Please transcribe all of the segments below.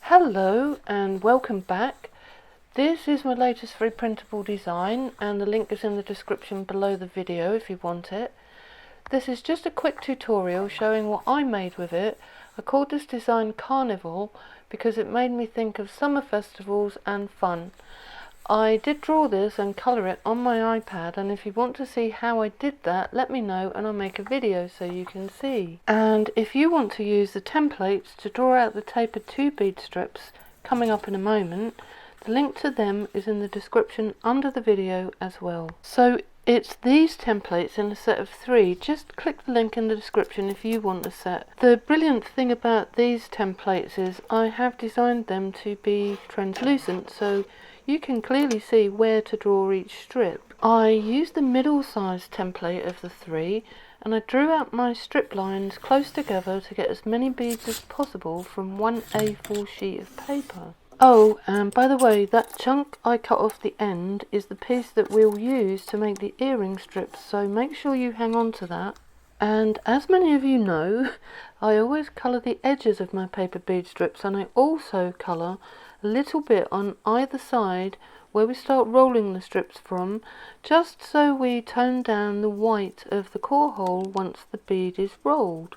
Hello and welcome back. This is my latest free printable design and the link is in the description below the video if you want it. This is just a quick tutorial showing what I made with it. I called this design Carnival because it made me think of summer festivals and fun. I did draw this and colour it on my iPad, and if you want to see how I did that, let me know and I'll make a video so you can see. And if you want to use the templates to draw out the tapered 2 bead strips coming up in a moment, the link to them is in the description under the video as well. So it's these templates in a set of 3. Just click the link in the description if you want a set. The brilliant thing about these templates is I have designed them to be translucent, so you can clearly see where to draw each strip. I used the middle size template of the 3 and I drew out my strip lines close together to get as many beads as possible from one A4 sheet of paper. Oh, and by the way, that chunk I cut off the end is the piece that we'll use to make the earring strips, so make sure you hang on to that. And as many of you know, I always colour the edges of my paper bead strips, and I also colour a little bit on either side where we start rolling the strips from, just so we tone down the white of the core hole once the bead is rolled.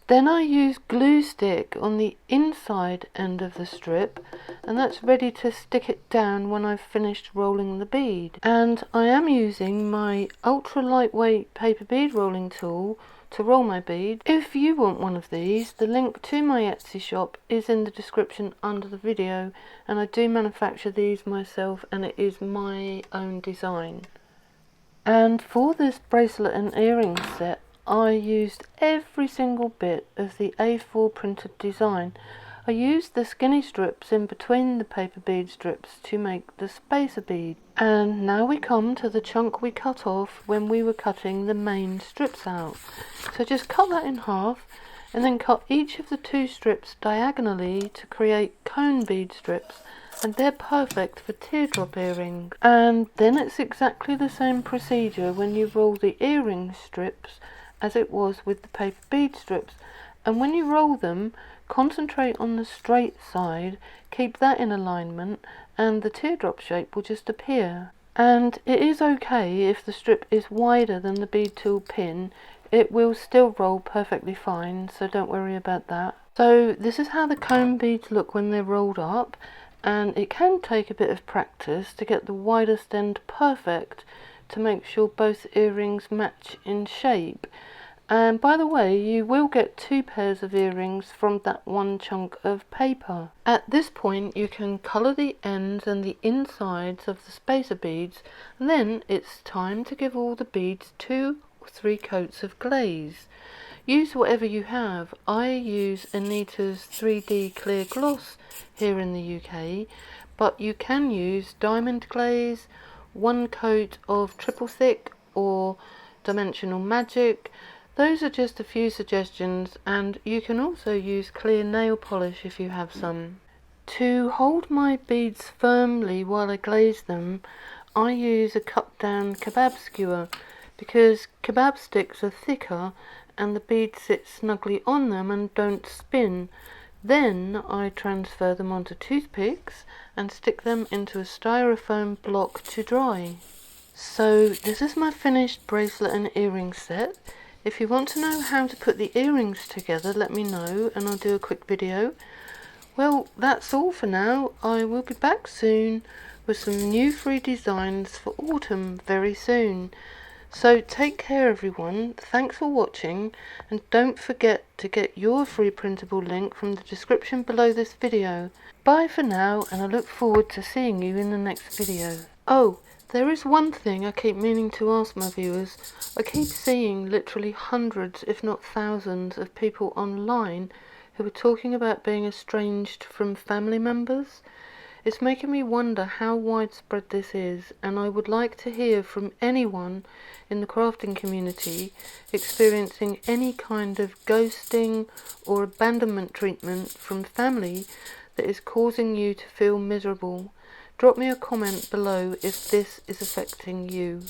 Then I use glue stick on the inside end of the strip, and that's ready to stick it down when I've finished rolling the bead. And I am using my ultra lightweight paper bead rolling tool to roll my bead. If you want one of these, the link to my Etsy shop is in the description under the video, and I do manufacture these myself and it is my own design. And for this bracelet and earring set, I used every single bit of the A4 printed design. I used the skinny strips in between the paper bead strips to make the spacer bead. And now we come to the chunk we cut off when we were cutting the main strips out. So just cut that in half and then cut each of the 2 strips diagonally to create cone bead strips, and they're perfect for teardrop earrings. And then it's exactly the same procedure when you roll the earring strips as it was with the paper bead strips, and when you roll them, concentrate on the straight side, keep that in alignment, and the teardrop shape will just appear. And it is okay if the strip is wider than the bead tool pin, it will still roll perfectly fine, so don't worry about that. So this is how the cone beads look when they're rolled up, and it can take a bit of practice to get the widest end perfect to make sure both earrings match in shape. And by the way, you will get 2 pairs of earrings from that one chunk of paper. At this point you can colour the ends and the insides of the spacer beads, and then it's time to give all the beads 2 or 3 coats of glaze. Use whatever you have. I use Anita's 3D clear gloss here in the UK, but you can use diamond glaze, 1 coat of triple thick or dimensional magic. Those are just a few suggestions, and you can also use clear nail polish if you have some. To hold my beads firmly while I glaze them, I use a cut down kebab skewer because kebab sticks are thicker and the beads sit snugly on them and don't spin. Then I transfer them onto toothpicks and stick them into a styrofoam block to dry. So this is my finished bracelet and earring set. If you want to know how to put the earrings together, let me know and I'll do a quick video. Well, that's all for now. I will be back soon with some new free designs for autumn very soon. So take care everyone, thanks for watching, and don't forget to get your free printable link from the description below this video. Bye for now, and I look forward to seeing you in the next video. Oh, there is one thing I keep meaning to ask my viewers. I keep seeing literally hundreds, if not thousands, of people online who are talking about being estranged from family members. It's making me wonder how widespread this is, and I would like to hear from anyone in the crafting community experiencing any kind of ghosting or abandonment treatment from family that is causing you to feel miserable. Drop me a comment below if this is affecting you.